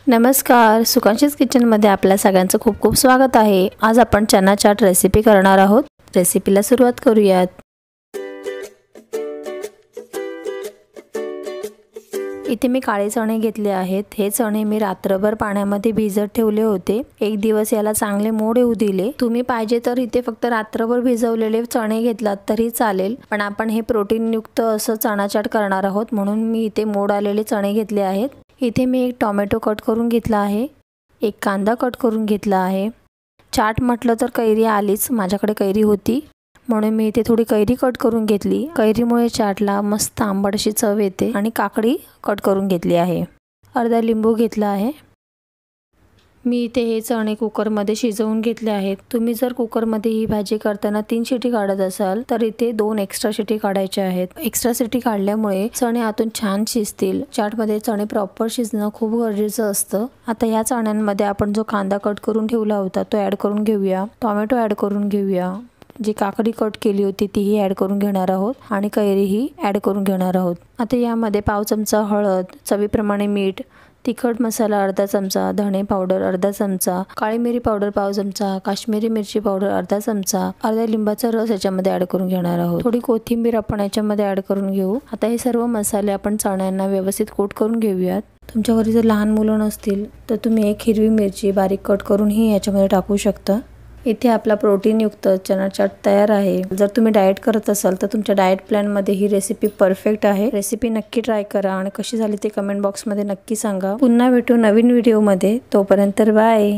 नमस्कार, सुकांशीज किचनमध्ये आपल्या सगळ्यांचं खूप खूप स्वागत आहे। आज आपण चना चाट रेसिपी करणार आहोत। रेसिपीला सुरुवात करूयात। इथे मी काळे चणे घेतले आहेत। हे चणे मी रात्रभर पाण्यामध्ये भिजत ठेवले होते। एक दिवस याला चांगले मोड येऊ दिले। तुम्ही पाहिजे तर इथे फक्त रात्रभर भिजवलेले चणे घेतलात तरी चालेल, पण आपण हे प्रोटीन युक्त असं चणा चाट करणार आहोत म्हणून मी इथे मोड आलेले चणे घेतले आहेत। इथे मी एक टोमॅटो कट करून घेतला आहे, एक कांदा कट करून घेतला आहे। चाट म्हटलं तर कैरी आलीच, माझ्याकडे कैरी होती म्हणून मी इथे थोडी कैरी कट करून घेतली। कैरीमुळे चाटला मस्त आंबट अशी चव येते। आणि काकडी कट करून घेतली आहे। अर्धा लिंबू घेतला आहे। मी इथे हे चणे कुकरमध्ये शिजवून घेतले आहेत। तुम्ही जर कुकरमध्ये ही भाजी करताना 3 शिटी काढत असाल तर इथे 2 एक्स्ट्रा शिटी काढायच्या आहेत। एक्स्ट्रा शिटी काढल्यामुळे चणे आतून छान शिजतील। चाटमध्ये चणे प्रॉपर शिजणं खूप गरजेचं असतं। आता या चण्यांमध्ये आपण जो कांदा कट करून ठेवला होता तो ॲड करून घेऊया। टोमॅटो ॲड करून घेऊया। जी काकडी कट केली होती तीही ॲड करून घेणार आहोत आणि कैरीही ॲड करून घेणार आहोत। आता यामध्ये पाव चमचा हळद, चवीप्रमाणे मीठ, तिखट मसाला अर्धा चमचा, धणे पावडर अर्धा चमचा, काळी मिरी पावडर पाव चमचा, काश्मीरी मिरची पावडर अर्धा चमचा, अर्धा लिंबाचा रस याच्यामध्ये ॲड करून घेणार आहोत। थोडी कोथिंबीर आपण याच्यामध्ये ॲड करून घेऊ। आता हे सर्व मसाले आपण चण्यांना व्यवस्थित कोट करून घेऊयात। तुमच्या घरी जर लहान मुलं नसतील तर तुम्ही एक हिरवी मिरची बारीक कट करून ही याच्यामध्ये टाकू शकता। इथे आपला प्रोटीन युक्त चना चाट तयार आहे। जर तुम्ही डाएट करत असाल तर तुमच्या डाएट प्लॅन मध्ये ही रेसिपी परफेक्ट आहे। रेसिपी नक्की ट्राय करा आणि कशी झाली ते कमेंट बॉक्स मध्ये नक्की सांगा। पुन्हा भेटू नवीन व्हिडिओ मध्ये, तोपर्यंत बाय।